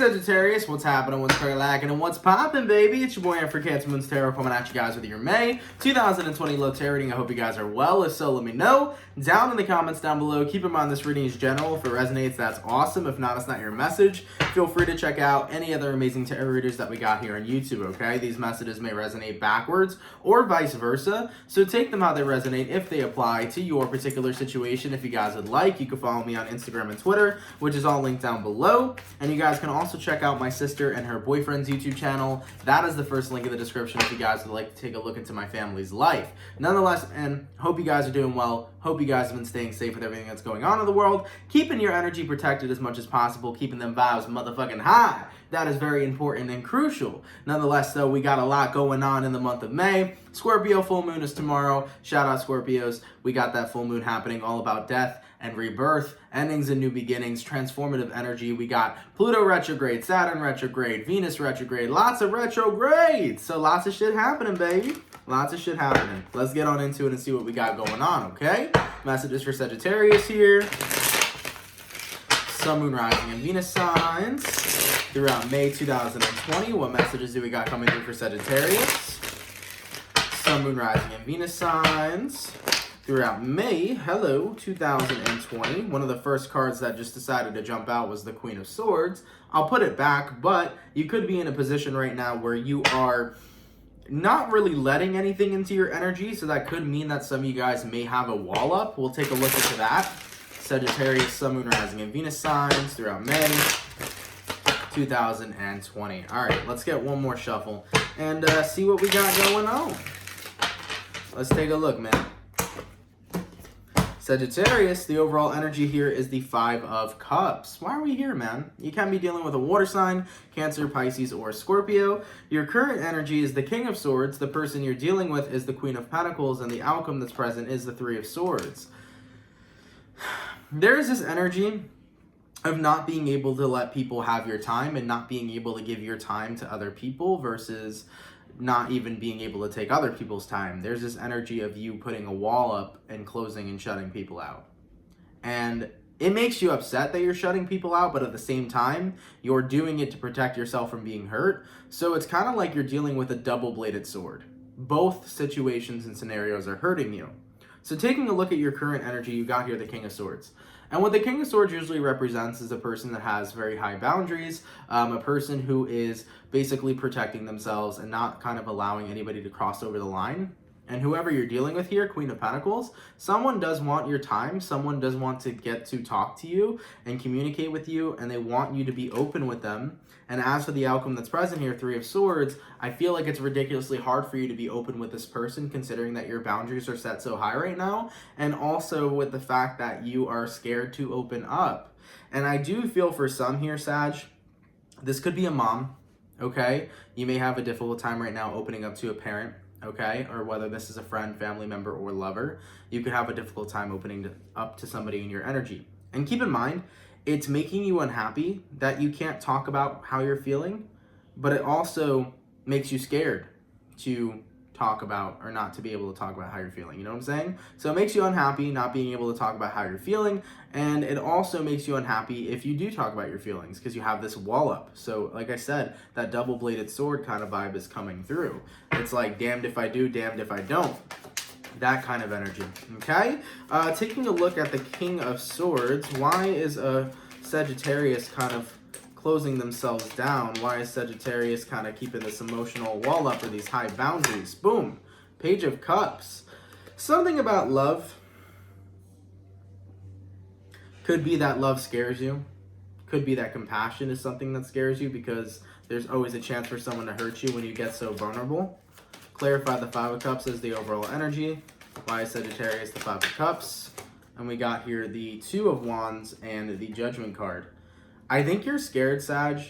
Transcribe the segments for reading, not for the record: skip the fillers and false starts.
Sagittarius, what's happening, what's lacking, and what's popping, baby? It's your boy here for CancerMoonsTarot coming at you guys with your May 2020 low tarot reading. I hope you guys are well. If so, let me know down in the comments down below. Keep in mind this reading is general. If it resonates, that's awesome. If not, it's not your message. Feel free to check out any other amazing tarot readers that we got here on YouTube, okay? These messages may resonate backwards or vice versa, so take them how they resonate if they apply to your particular situation. If you guys would like, you can follow me on Instagram and Twitter, which is all linked down below. And you guys can also check out my sister and her boyfriend's YouTube channel. That is the first link in the description if you guys would like to take a look into my family's life. Nonetheless, and hope you guys are doing well. Hope you guys have been staying safe with everything that's going on in the world. Keeping your energy protected as much as possible. Keeping them vibes motherfucking high. That is very important and crucial. Nonetheless, though, we got a lot going on in the month of May. Scorpio full moon is tomorrow. Shout out Scorpios. We got that full moon happening, all about death and rebirth, endings and new beginnings, transformative energy. We got Pluto retrograde, Saturn retrograde, Venus retrograde, lots of retrogrades. So lots of shit happening, baby. Lots of shit happening. Let's get on into it and see what we got going on, okay? Messages for Sagittarius here. Sun, Moon, Rising, and Venus signs throughout May 2020. What messages do we got coming through for Sagittarius? Sun, Moon, Rising, and Venus signs throughout May, 2020. One of the first cards that just decided to jump out was the Queen of Swords. I'll put it back, but you could be in a position right now where you are not really letting anything into your energy, so that could mean that some of you guys may have a wall up. We'll take a look into that. Sagittarius, Sun, Moon, Rising, and Venus signs throughout May 2020. All right, let's get one more shuffle and see what we got going on. Let's take a look, man. Sagittarius, the overall energy here is the Five of Cups. Why are we here, man? You can be dealing with a water sign, Cancer, Pisces, or Scorpio. Your current energy is the King of Swords. The person you're dealing with is the Queen of Pentacles, and the outcome that's present is the Three of Swords. There is this energy of not being able to let people have your time and not being able to give your time to other people versus not even being able to take other people's time. There's this energy of you putting a wall up and closing and shutting people out. And it makes you upset that you're shutting people out, but at the same time, you're doing it to protect yourself from being hurt. So it's kind of like you're dealing with a double-bladed sword. Both situations and scenarios are hurting you. So taking a look at your current energy, you got here the King of Swords. And what the King of Swords usually represents is a person that has very high boundaries, a person who is basically protecting themselves and not kind of allowing anybody to cross over the line. And whoever you're dealing with here, Queen of Pentacles, someone does want your time, someone does want to get to talk to you and communicate with you, and they want you to be open with them. And as for the outcome that's present here, Three of Swords, I feel like it's ridiculously hard for you to be open with this person considering that your boundaries are set so high right now, and also with the fact that you are scared to open up. And I do feel for some here, Sag, this could be a mom, okay? You may have a difficult time right now opening up to a parent, okay? Or whether this is a friend, family member, or lover, you could have a difficult time opening up to somebody in your energy. And keep in mind, it's making you unhappy that you can't talk about how you're feeling, but it also makes you scared to talk about or not to be able to talk about how you're feeling. You know what I'm saying? So it makes you unhappy not being able to talk about how you're feeling, and it also makes you unhappy if you do talk about your feelings because you have this wall up. So like I said, that double-bladed sword kind of vibe is coming through. It's like damned if I do, damned if I don't. That kind of energy, okay? Taking a look at the King of Swords, why is a Sagittarius kind of closing themselves down? Why is Sagittarius kind of keeping this emotional wall up or these high boundaries? Boom, Page of Cups. Something about love. Could be that love scares you. Could be that compassion is something that scares you because there's always a chance for someone to hurt you when you get so vulnerable. Clarify the Five of Cups as the overall energy. Why is Sagittarius the Five of Cups? And we got here the Two of Wands and the Judgment card. I think you're scared, Sag,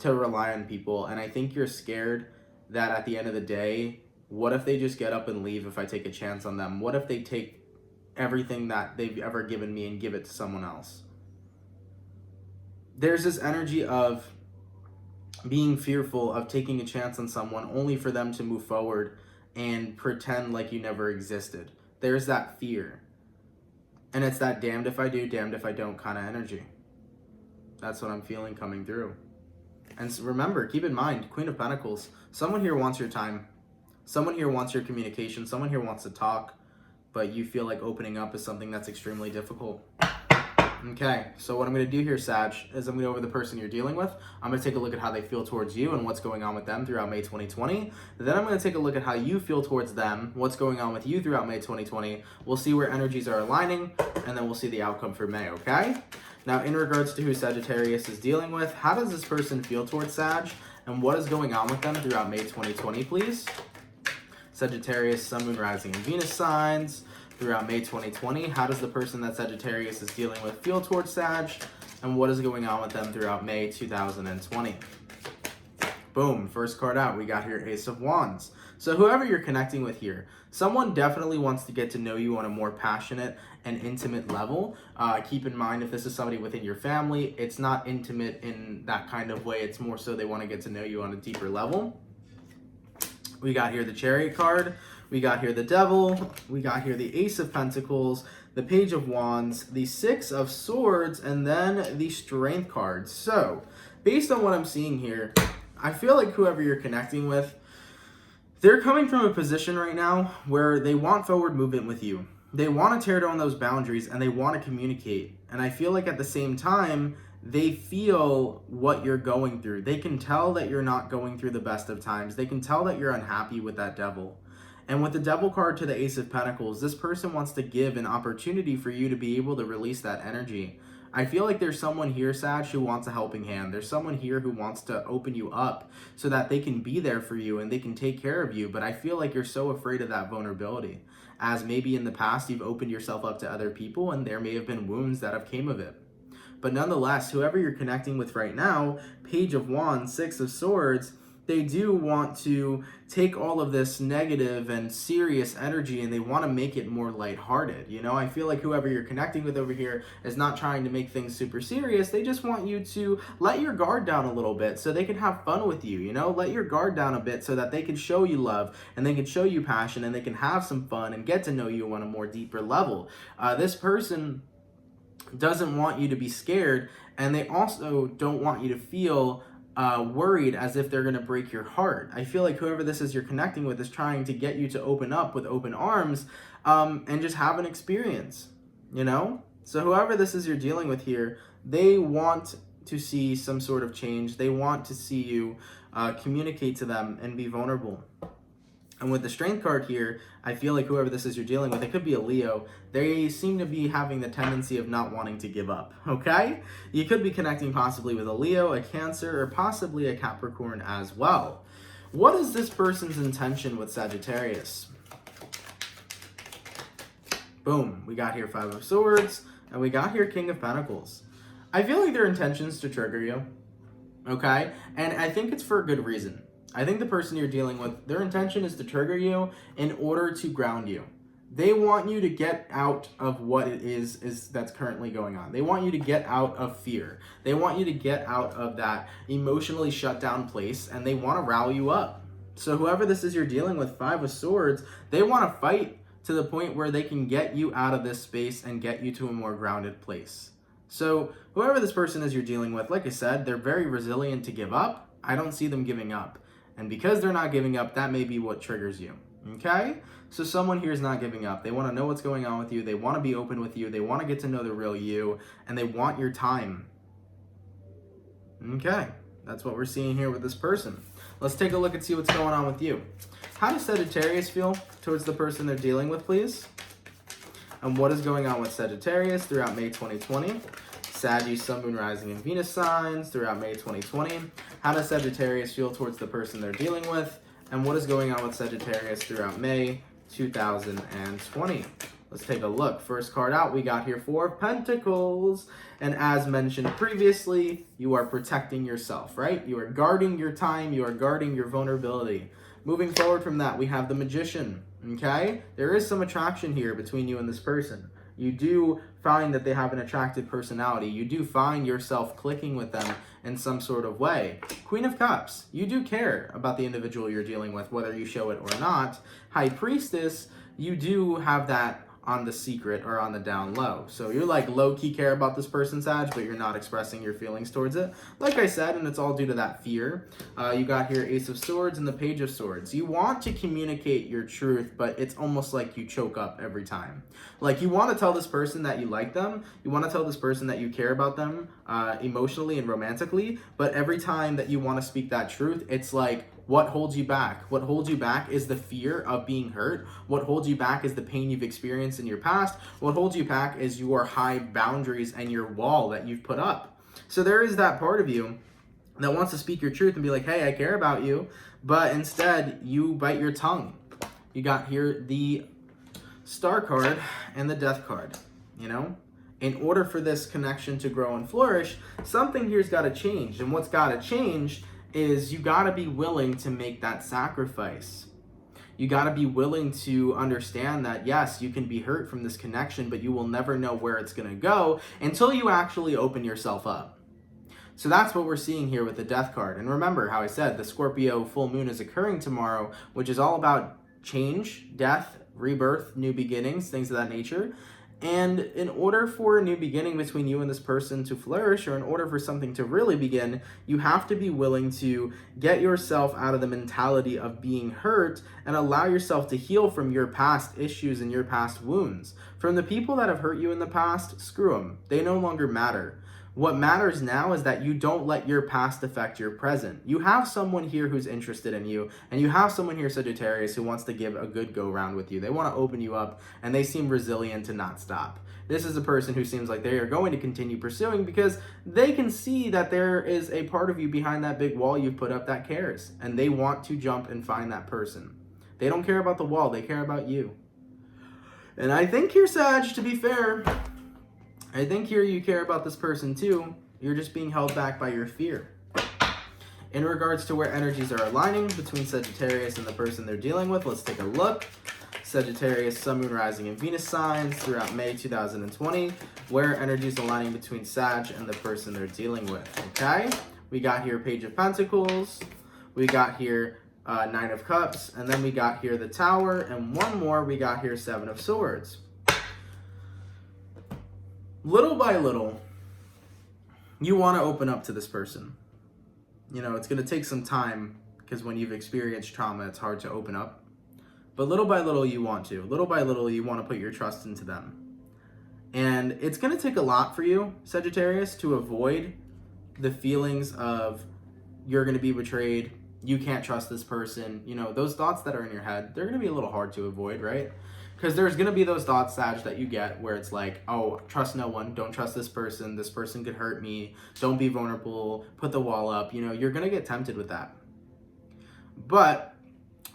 to rely on people. And I think you're scared that at the end of the day, what if they just get up and leave if I take a chance on them? What if they take everything that they've ever given me and give it to someone else? There's this energy of being fearful of taking a chance on someone only for them to move forward and pretend like you never existed. There's that fear. And it's that damned if I do, damned if I don't kind of energy. That's what I'm feeling coming through. And remember, keep in mind, Queen of Pentacles, someone here wants your time. Someone here wants your communication. Someone here wants to talk, but you feel like opening up is something that's extremely difficult. Okay, so what I'm going to do here, Sag, is I'm going to go over the person you're dealing with. I'm going to take a look at how they feel towards you and what's going on with them throughout May 2020. Then I'm going to take a look at how you feel towards them, what's going on with you throughout May 2020. We'll see where energies are aligning, and then we'll see the outcome for May, okay? Now, in regards to who Sagittarius is dealing with, how does this person feel towards Sag, and what is going on with them throughout May 2020, please? Sagittarius, Sun, Moon, Rising, and Venus signs. Throughout May 2020, how does the person that Sagittarius is dealing with feel towards Sag, and what is going on with them throughout May 2020? Boom, first card out, we got here Ace of Wands. So whoever you're connecting with here, someone definitely wants to get to know you on a more passionate and intimate level. Keep in mind, if this is somebody within your family, it's not intimate in that kind of way. It's more so they want to get to know you on a deeper level. We got here the Chariot card. We got here the Devil, we got here the Ace of Pentacles, the Page of Wands, the Six of Swords, and then the Strength card. So, based on what I'm seeing here, I feel like whoever you're connecting with, they're coming from a position right now where they want forward movement with you. They want to tear down those boundaries and they want to communicate. And I feel like at the same time, they feel what you're going through. They can tell that you're not going through the best of times. They can tell that you're unhappy with that Devil. And with the Devil card to the Ace of Pentacles, this person wants to give an opportunity for you to be able to release that energy. I feel like there's someone here, Sag, who wants a helping hand. There's someone here who wants to open you up so that they can be there for you and they can take care of you. But I feel like you're so afraid of that vulnerability, as maybe in the past you've opened yourself up to other people and there may have been wounds that have came of it. But nonetheless, whoever you're connecting with right now, Page of Wands, Six of Swords, they do want to take all of this negative and serious energy and they want to make it more lighthearted. You know, I feel like whoever you're connecting with over here is not trying to make things super serious. They just want you to let your guard down a little bit so they can have fun with you, you know, let your guard down a bit so that they can show you love and they can show you passion and they can have some fun and get to know you on a more deeper level. This person doesn't want you to be scared, and they also don't want you to feel worried as if they're going to break your heart. I feel like whoever this is you're connecting with is trying to get you to open up with open arms and just have an experience, you know? So whoever this is you're dealing with here, they want to see some sort of change. They want to see you communicate to them and be vulnerable. And with the Strength card here, I feel like whoever this is you're dealing with, it could be a Leo, they seem to be having the tendency of not wanting to give up, okay? You could be connecting possibly with a Leo, a Cancer, or possibly a Capricorn as well. What is this person's intention with Sagittarius? Boom, we got here Five of Swords, and we got here King of Pentacles. I feel like their intention is to trigger you, okay? And I think it's for a good reason. I think the person you're dealing with, their intention is to trigger you in order to ground you. They want you to get out of what it is that's currently going on. They want you to get out of fear. They want you to get out of that emotionally shut down place, and they want to rally you up. So whoever this is you're dealing with, Five of Swords, they want to fight to the point where they can get you out of this space and get you to a more grounded place. So whoever this person is you're dealing with, like I said, they're very resilient to give up. I don't see them giving up. And because they're not giving up, that may be what triggers you, okay? So someone here is not giving up. They want to know what's going on with you. They want to be open with you. They want to get to know the real you, and they want your time. Okay, that's what we're seeing here with this person. Let's take a look and see what's going on with you. How does Sagittarius feel towards the person they're dealing with, please? And what is going on with Sagittarius throughout May 2020? Sagittarius, Sun, Moon, Rising, and Venus signs throughout May 2020. How does Sagittarius feel towards the person they're dealing with? And what is going on with Sagittarius throughout May 2020? Let's take a look. First card out, we got here Four of Pentacles. And as mentioned previously, you are protecting yourself, right? You are guarding your time. You are guarding your vulnerability. Moving forward from that, we have the Magician, okay? There is some attraction here between you and this person. You do find that they have an attractive personality. You do find yourself clicking with them in some sort of way. Queen of Cups, you do care about the individual you're dealing with, whether you show it or not. High Priestess, you do have that on the secret or on the down low. So you're like low-key care about this person, Sag, but you're not expressing your feelings towards it. Like I said, and it's all due to that fear. You got here Ace of Swords and the Page of Swords. You want to communicate your truth, but it's almost like you choke up every time. Like you want to tell this person that you like them. You want to tell this person that you care about them emotionally and romantically. But every time that you want to speak that truth, it's like, what holds you back? What holds you back is the fear of being hurt. What holds you back is the pain you've experienced in your past. What holds you back is your high boundaries and your wall that you've put up. So there is that part of you that wants to speak your truth and be like, hey, I care about you. But instead, you bite your tongue. You got here the Star card and the Death card, you know? In order for this connection to grow and flourish, something here's got to change. And what's got to change is you got to be willing to make that sacrifice. You got to be willing to understand that, yes, you can be hurt from this connection, but you will never know where it's going to go until you actually open yourself up. So that's what we're seeing here with the Death card. And remember how I said the Scorpio full moon is occurring tomorrow, which is all about change, death, rebirth, new beginnings, things of that nature. And in order for a new beginning between you and this person to flourish, or in order for something to really begin, you have to be willing to get yourself out of the mentality of being hurt and allow yourself to heal from your past issues and your past wounds. From the people that have hurt you in the past, screw them. They no longer matter. What matters now is that you don't let your past affect your present. You have someone here who's interested in you, and you have someone here, Sagittarius, who wants to give a good go-round with you. They want to open you up, and they seem resilient to not stop. This is a person who seems like they are going to continue pursuing because they can see that there is a part of you behind that big wall you've put up that cares, and they want to jump and find that person. They don't care about the wall, they care about you. And I think here, Sag, to be fair, I think here you care about this person too. You're just being held back by your fear. In regards to where energies are aligning between Sagittarius and the person they're dealing with, let's take a look. Sagittarius, Sun, Moon, Rising, and Venus signs throughout May 2020. Where energies aligning between Sag and the person they're dealing with, okay? We got here Page of Pentacles. We got here Nine of Cups. And then we got here the Tower. And one more, we got here Seven of Swords. Little by little, you want to open up to this person. You know, it's going to take some time because when you've experienced trauma, it's hard to open up. But little by little, you want to. Little by little, you want to put your trust into them. And it's going to take a lot for you, Sagittarius, to avoid the feelings of you're going to be betrayed, you can't trust this person. You know, those thoughts that are in your head, they're going to be a little hard to avoid, right? Because there's going to be those thoughts, Sag, that you get where it's like, oh, trust no one. Don't trust this person could hurt me. Don't be vulnerable. Put the wall up. You know, you're going to get tempted with that. But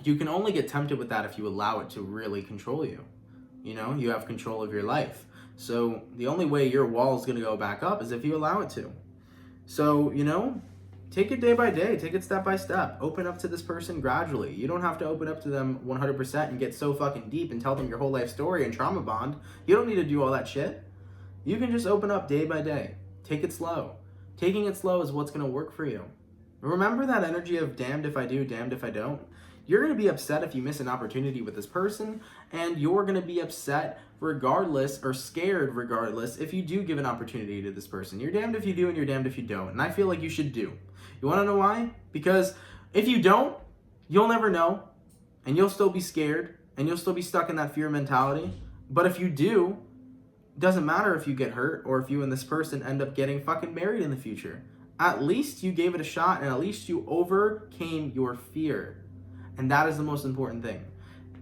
you can only get tempted with that if you allow it to really control you. You know, you have control of your life. So the only way your wall is going to go back up is if you allow it to. So, you know, take it day by day. Take it step by step. Open up to this person gradually. You don't have to open up to them 100% and get so fucking deep and tell them your whole life story and trauma bond. You don't need to do all that shit. You can just open up day by day. Take it slow. Taking it slow is what's going to work for you. Remember that energy of damned if I do, damned if I don't? You're going to be upset if you miss an opportunity with this person, and you're going to be upset regardless, or scared regardless, if you do give an opportunity to this person. You're damned if you do and you're damned if you don't. And I feel like you should do. You want to know why? Because if you don't, you'll never know, and you'll still be scared, and you'll still be stuck in that fear mentality. But if you do, it doesn't matter if you get hurt or if you and this person end up getting fucking married in the future. At least you gave it a shot, and at least you overcame your fear. And that is the most important thing.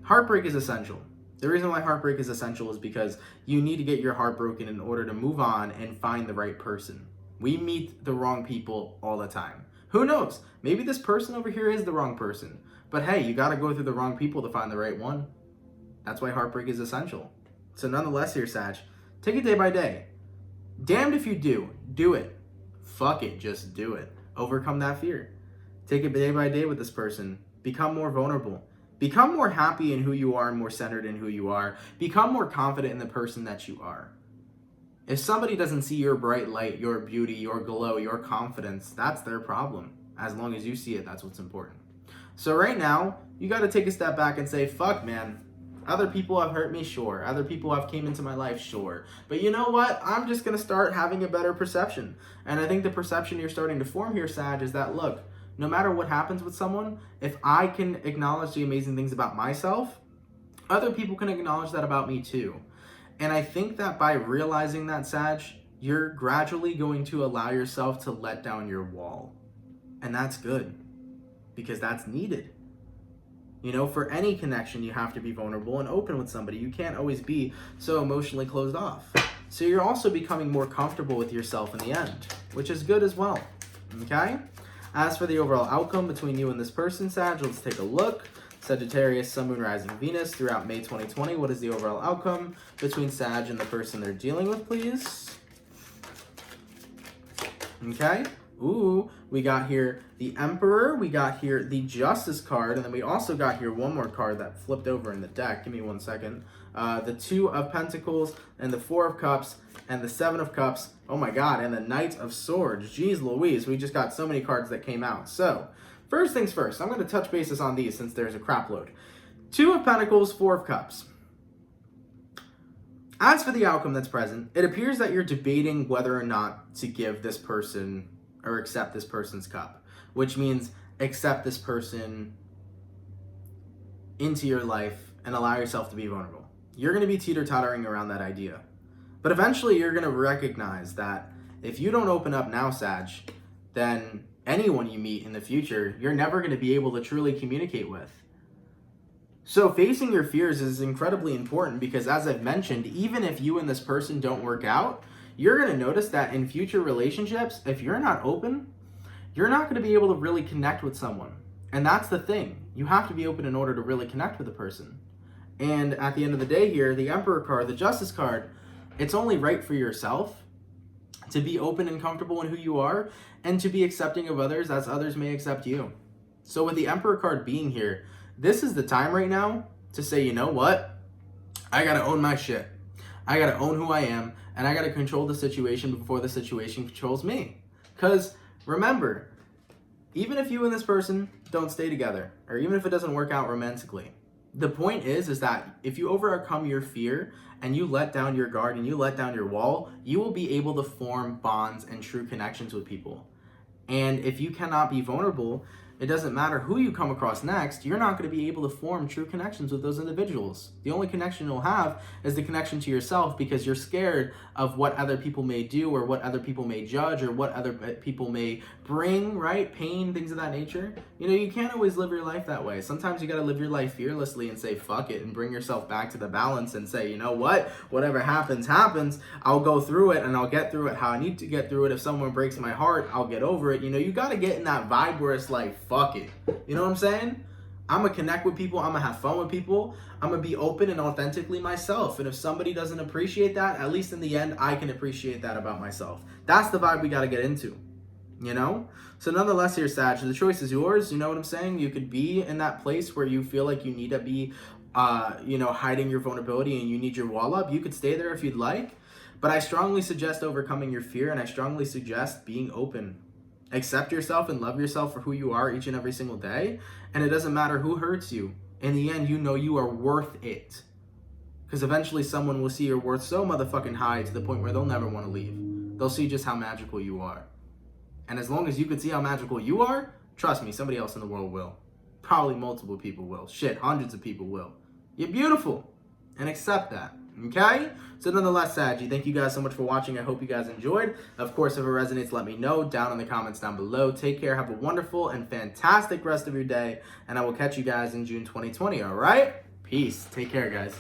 Heartbreak is essential. The reason why heartbreak is essential is because you need to get your heart broken in order to move on and find the right person. We meet the wrong people all the time. Who knows? Maybe this person over here is the wrong person. But hey, you got to go through the wrong people to find the right one. That's why heartbreak is essential. So nonetheless here, Sag, take it day by day. Damned if you do it. Fuck it, just do it. Overcome that fear. Take it day by day with this person. Become more vulnerable. Become more happy in who you are and more centered in who you are. Become more confident in the person that you are. If somebody doesn't see your bright light, your beauty, your glow, your confidence, that's their problem. As long as you see it, that's what's important. So right now, you got to take a step back and say, fuck, man, Other people have hurt me, sure. Other people have came into my life, sure. But you know what? I'm just going to start having a better perception. And I think the perception you're starting to form here, Sag, is that, look, no matter what happens with someone, if I can acknowledge the amazing things about myself, other people can acknowledge that about me too. And I think that by realizing that, Sag, you're gradually going to allow yourself to let down your wall. And that's good, because that's needed. You know, for any connection, you have to be vulnerable and open with somebody. You can't always be so emotionally closed off. So you're also becoming more comfortable with yourself in the end, which is good as well, okay? As for the overall outcome between you and this person, Sag, let's take a look. Sagittarius, Sun, Moon, Rising, Venus throughout May 2020. What is the overall outcome between Sag and the person they're dealing with, please? Okay. Ooh, we got here the Emperor, we got here the Justice card, and then we also got here one more card that flipped over in the deck. Give me 1 second. The Two of Pentacles, and the Four of Cups, and the Seven of Cups. Oh my God, and the Knight of Swords. Jeez Louise, we just got so many cards that came out. So, first things first, I'm going to touch bases on these since there's a crap load. Two of Pentacles, Four of Cups. As for the outcome that's present, it appears that you're debating whether or not to give this person or accept this person's cup, which means accept this person into your life and allow yourself to be vulnerable. You're going to be teeter-tottering around that idea. But eventually you're going to recognize that if you don't open up now, Sag, then anyone you meet in the future, you're never going to be able to truly communicate with. So facing your fears is incredibly important because, as I've mentioned, even if you and this person don't work out, you're going to notice that in future relationships, if you're not open, you're not going to be able to really connect with someone. And that's the thing. You have to be open in order to really connect with a person. And at the end of the day here, the Emperor card, the Justice card, it's only right for yourself to be open and comfortable in who you are and to be accepting of others as others may accept you. So with the Emperor card being here, this is the time right now to say, you know what? I got to own my shit. I got to own who I am, and I got to control the situation before the situation controls me. Because remember, even if you and this person don't stay together, or even if it doesn't work out romantically, the point is that if you overcome your fear and you let down your guard and you let down your wall, you will be able to form bonds and true connections with people. And if you cannot be vulnerable, it doesn't matter who you come across next, you're not going to be able to form true connections with those individuals. The only connection you'll have is the connection to yourself because you're scared of what other people may do or what other people may judge or what other people may bring, right? Pain, things of that nature. You know, you can't always live your life that way. Sometimes you got to live your life fearlessly and say, fuck it, and bring yourself back to the balance and say, you know what? Whatever happens, happens. I'll go through it and I'll get through it how I need to get through it. If someone breaks my heart, I'll get over it. You know, you got to get in that vibe where it's like, fuck it. You know what I'm saying? I'm going to connect with people. I'm going to have fun with people. I'm going to be open and authentically myself. And if somebody doesn't appreciate that, at least in the end, I can appreciate that about myself. That's the vibe we got to get into, you know? So nonetheless here, Sag, the choice is yours. You know what I'm saying? You could be in that place where you feel like you need to be, hiding your vulnerability and you need your wall up. You could stay there if you'd like. But I strongly suggest overcoming your fear, and I strongly suggest being open. Accept yourself and love yourself for who you are each and every single day. And it doesn't matter who hurts you. In the end, you know you are worth it. Because eventually someone will see your worth so motherfucking high to the point where they'll never want to leave. They'll see just how magical you are. And as long as you can see how magical you are, trust me, somebody else in the world will. Probably multiple people will. Shit, hundreds of people will. You're beautiful. And accept that. Okay? So nonetheless, Saggy, thank you guys so much for watching. I hope you guys enjoyed. Of course, if it resonates, let me know down in the comments down below. Take care. Have a wonderful and fantastic rest of your day. And I will catch you guys in June 2020. All right? Peace. Take care, guys.